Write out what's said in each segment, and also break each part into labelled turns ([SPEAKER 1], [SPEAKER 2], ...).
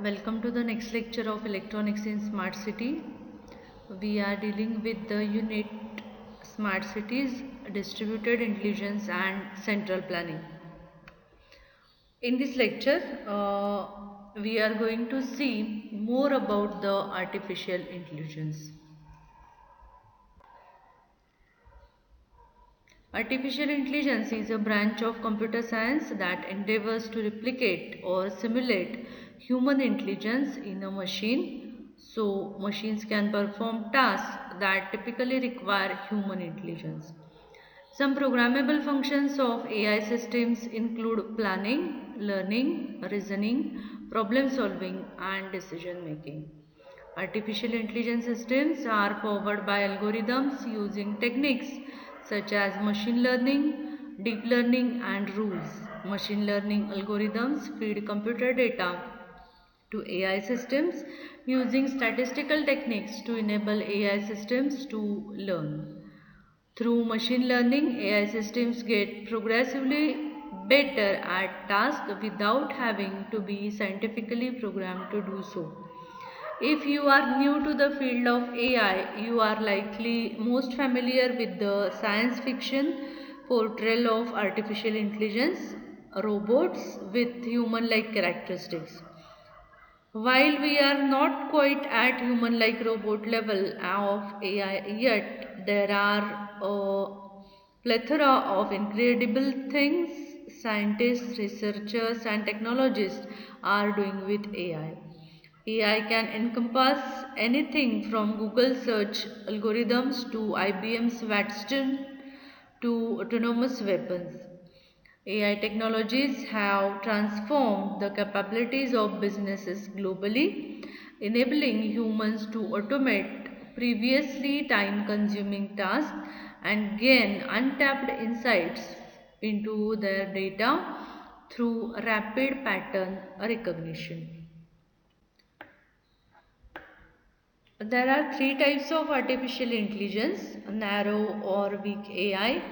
[SPEAKER 1] Welcome to the next lecture of Electronics in Smart City. We are dealing with the unit Smart Cities, Distributed Intelligence and Central Planning. In this lecture, we are going to see more about the artificial intelligence. Artificial intelligence is a branch of computer science that endeavors to replicate or simulate human intelligence in a machine, so machines can perform tasks that typically require human intelligence. Some programmable functions of AI systems include planning, learning, reasoning, problem solving, and decision making. Artificial intelligence systems are powered by algorithms using techniques such as machine learning, deep learning, and rules. Machine learning algorithms feed computer data to AI systems using statistical techniques to enable AI systems to learn. Through machine learning, AI systems get progressively better at tasks without having to be scientifically programmed to do so. If you are new to the field of AI, you are likely most familiar with the science fiction portrayal of artificial intelligence, robots with human-like characteristics. While we are not quite at human-like robot level of AI yet, there are a plethora of incredible things scientists, researchers, and technologists are doing with AI. AI can encompass anything from Google search algorithms to IBM's Watson to autonomous weapons. AI technologies have transformed the capabilities of businesses globally, enabling humans to automate previously time consuming tasks and gain untapped insights into their data through rapid pattern recognition. There are three types of artificial intelligence: narrow or weak AI,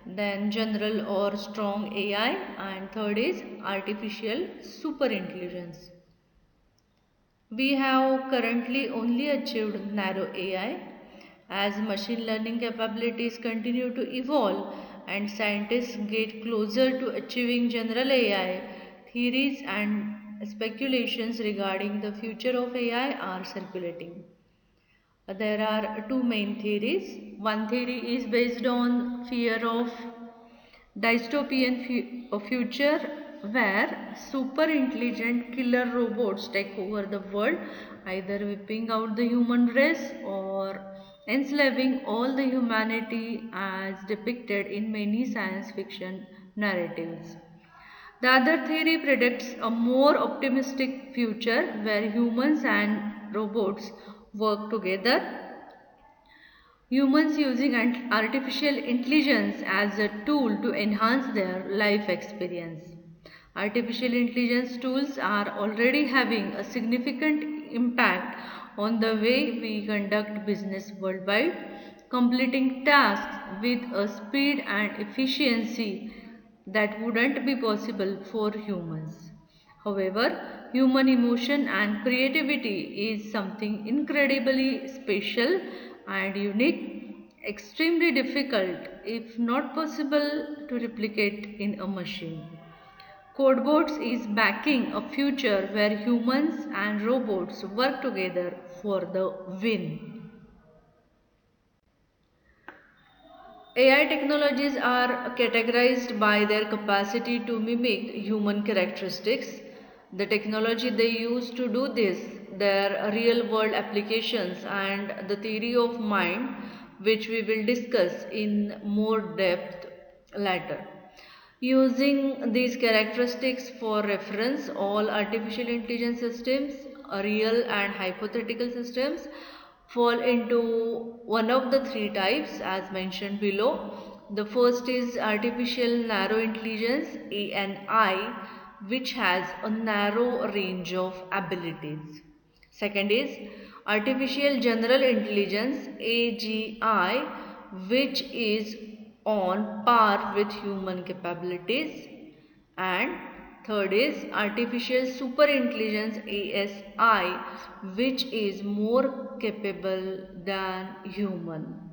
[SPEAKER 1] then general or strong AI, and third is artificial superintelligence. We have currently only achieved narrow AI. As machine learning capabilities continue to evolve and scientists get closer to achieving general AI, theories and speculations regarding the future of AI are circulating. There are two main theories. One theory is based on fear of dystopian future where super intelligent killer robots take over the world, either wiping out the human race or enslaving all the humanity as depicted in many science fiction narratives. The other theory predicts a more optimistic future where humans and robots work together, humans using artificial intelligence as a tool to enhance their life experience. Artificial intelligence tools are already having a significant impact on the way we conduct business worldwide, completing tasks with a speed and efficiency that wouldn't be possible for humans. However, human emotion and creativity is something incredibly special and unique, extremely difficult, if not possible, to replicate in a machine. Codeboards is backing a future where humans and robots work together for the win. AI technologies are categorized by their capacity to mimic human characteristics. The technology they use to do this, their real world applications, and the theory of mind, which we will discuss in more depth later. Using these characteristics for reference, all artificial intelligence systems, real and hypothetical systems, fall into one of the three types as mentioned below. The first is artificial narrow intelligence ANI, which has a narrow range of abilities. Second is artificial general intelligence AGI, which is on par with human capabilities. And third is artificial super intelligence ASI, which is more capable than human.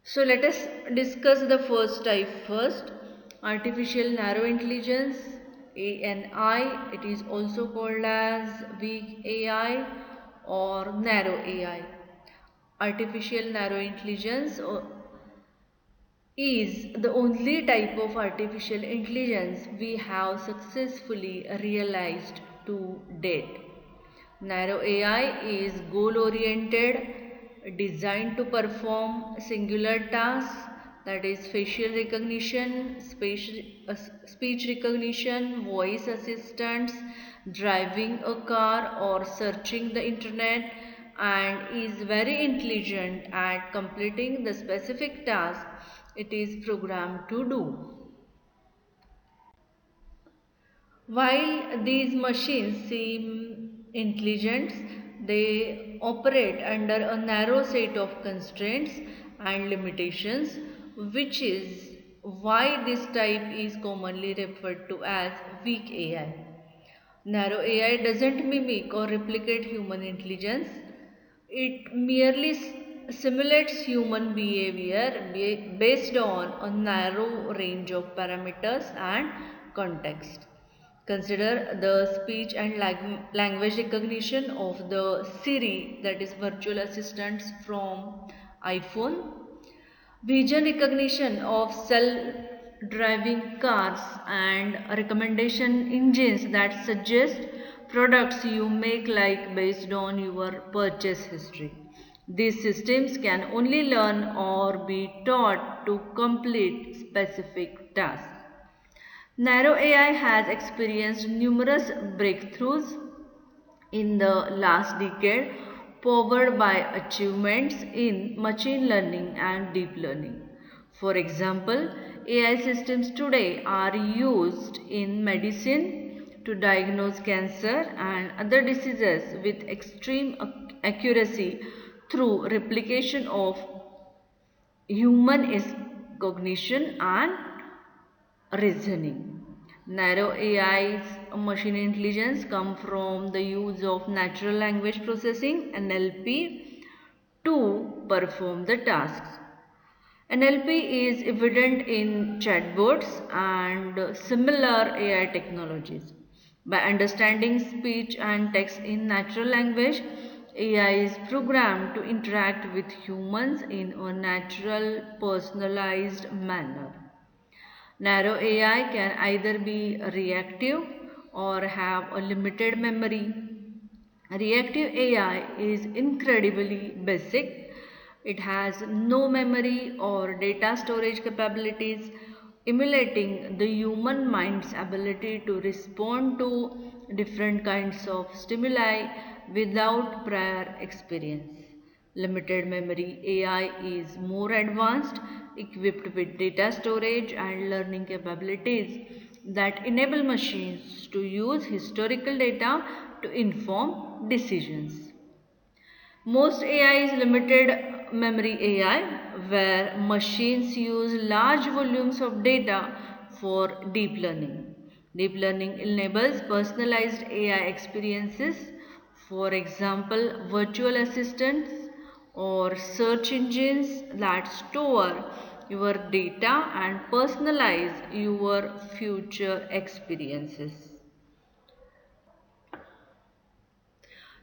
[SPEAKER 1] So let us discuss the first type first. Artificial narrow intelligence ANI. It is also called as weak AI or narrow AI. Artificial narrow intelligence is the only type of artificial intelligence we have successfully realized to date. Narrow AI is goal oriented, designed to perform singular tasks, that is facial recognition, speech recognition, voice assistants, driving a car or searching the internet, and is very intelligent at completing the specific task it is programmed to do. While these machines seem intelligent, they operate under a narrow set of constraints and limitations, which is why this type is commonly referred to as weak AI. Narrow AI doesn't mimic or replicate human intelligence, it merely simulates human behavior based on a narrow range of parameters and context. Consider the speech and language recognition of the Siri, that is virtual assistants from iPhone, vision recognition of self-driving cars, and recommendation engines that suggest products you make like based on your purchase history. These systems can only learn or be taught to complete specific tasks. Narrow AI has experienced numerous breakthroughs in the last decade, powered by achievements in machine learning and deep learning. For example, AI systems today are used in medicine to diagnose cancer and other diseases with extreme accuracy through replication of human cognition and reasoning. Narrow AI's machine intelligence come from the use of natural language processing NLP to perform the tasks. NLP is evident in chatbots and similar AI technologies. By understanding speech and text in natural language, AI is programmed to interact with humans in a natural, personalized manner. Narrow AI can either be reactive or have a limited memory. Reactive AI is incredibly basic. It has no memory or data storage capabilities, emulating the human mind's ability to respond to different kinds of stimuli without prior experience. Limited memory AI is more advanced, equipped with data storage and learning capabilities that enable machines to use historical data to inform decisions. Most AI is limited memory AI, where machines use large volumes of data for deep learning. Deep learning enables personalized AI experiences, for example, virtual assistants or search engines that store your data and personalize your future experiences.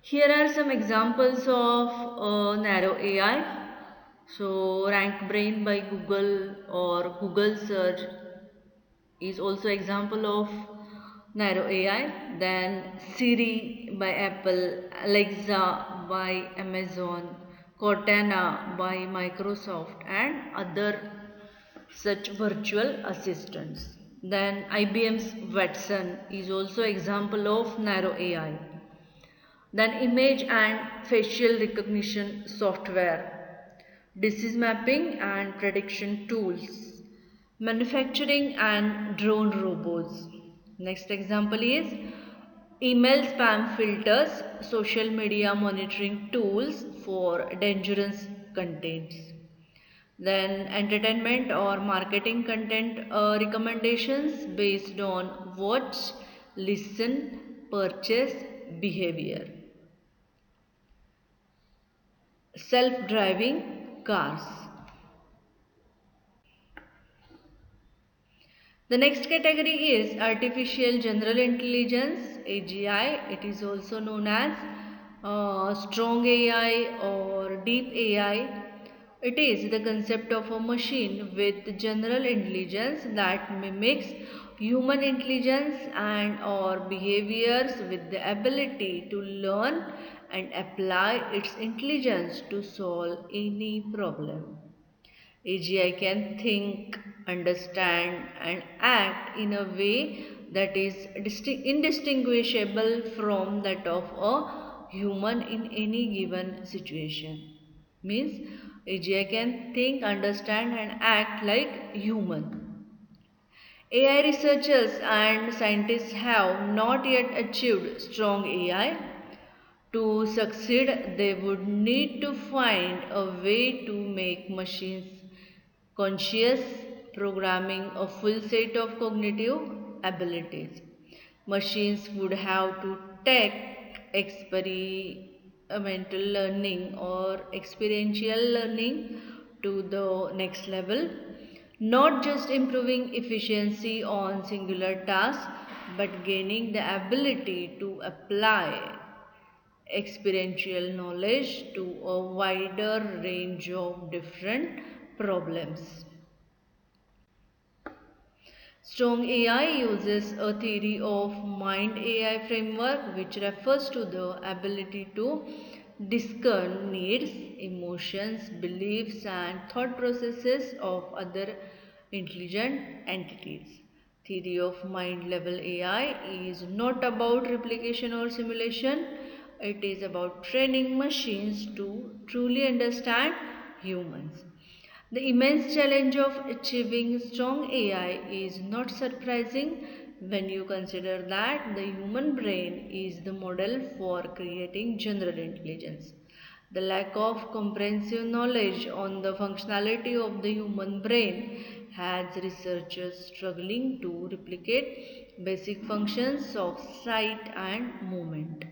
[SPEAKER 1] Here are some examples of narrow AI. So, RankBrain by Google or Google Search is also example of narrow AI. Then Siri by Apple, Alexa by Amazon, Cortana by Microsoft, and other such virtual assistants. Then IBM's Watson is also example of narrow AI. Then image and facial recognition software, disease mapping and prediction tools, manufacturing and drone robots. Next example is email spam filters, social media monitoring tools for dangerous contents. Then entertainment or marketing content recommendations based on watch, listen, purchase behavior. Self-driving cars. The next category is artificial general intelligence AGI. It is also known as strong AI or deep AI. It is the concept of a machine with general intelligence that mimics human intelligence and or behaviors with the ability to learn and apply its intelligence to solve any problem. AGI can think, understand, and act in a way that is indistinguishable from that of a human in any given situation. Means AGI can think, understand, and act like human. AI researchers and scientists have not yet achieved strong AI. To succeed, they would need to find a way to make machines conscious, programming a full set of cognitive abilities. Machines would have to take experimental learning or experiential learning to the next level, not just improving efficiency on singular tasks but gaining the ability to apply experiential knowledge to a wider range of different problems. Strong AI uses a theory of mind AI framework which refers to the ability to discern needs, emotions, beliefs, and thought processes of other intelligent entities. Theory of mind level AI is not about replication or simulation, it is about training machines to truly understand humans. The immense challenge of achieving strong AI is not surprising when you consider that the human brain is the model for creating general intelligence. The lack of comprehensive knowledge on the functionality of the human brain has researchers struggling to replicate basic functions of sight and movement.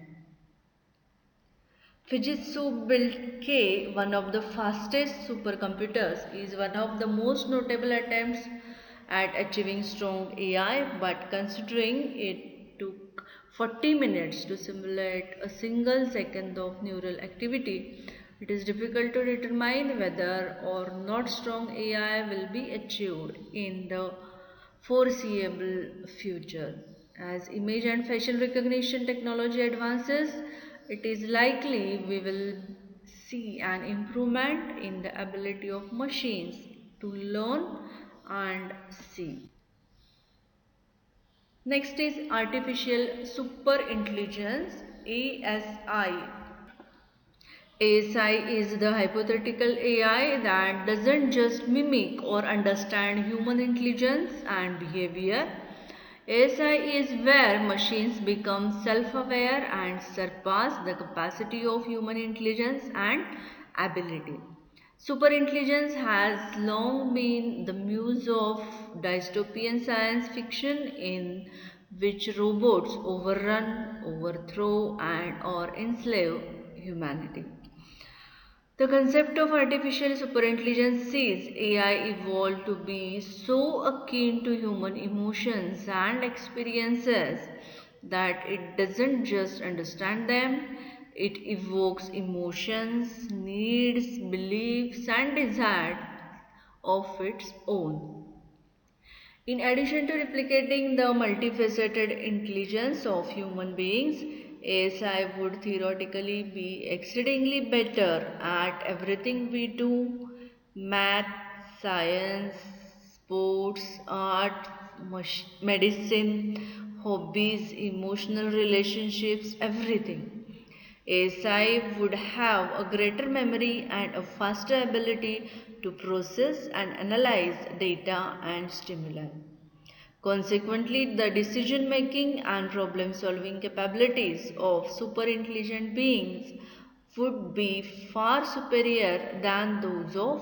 [SPEAKER 1] Fujitsu built K, one of the fastest supercomputers, is one of the most notable attempts at achieving strong AI, but considering it took 40 minutes to simulate a single second of neural activity, it is difficult to determine whether or not strong AI will be achieved in the foreseeable future. As image and facial recognition technology advances, it is likely we will see an improvement in the ability of machines to learn and see. Next is artificial super intelligence ASI. ASI is the hypothetical AI that doesn't just mimic or understand human intelligence and behavior. ASI is where machines become self-aware and surpass the capacity of human intelligence and ability. Superintelligence has long been the muse of dystopian science fiction in which robots overrun, overthrow and or enslave humanity. The concept of artificial superintelligence sees AI evolve to be so akin to human emotions and experiences that it doesn't just understand them, it evokes emotions, needs, beliefs, and desires of its own. In addition to replicating the multifaceted intelligence of human beings, ASI would theoretically be exceedingly better at everything we do: math, science, sports, art, medicine, hobbies, emotional relationships, everything. ASI would have a greater memory and a faster ability to process and analyze data and stimuli. Consequently, the decision making and problem solving capabilities of super intelligent beings would be far superior than those of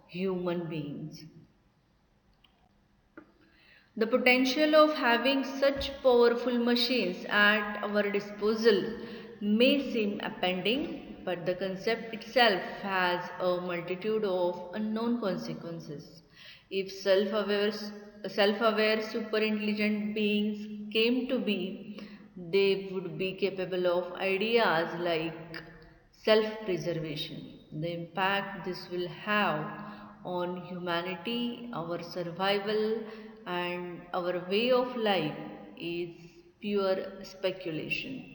[SPEAKER 1] human beings. The potential of having such powerful machines at our disposal may seem appalling, but the concept itself has a multitude of unknown consequences. If self-aware super intelligent beings came to be, they would be capable of ideas like self preservation. The impact this will have on humanity, our survival, and our way of life is pure speculation.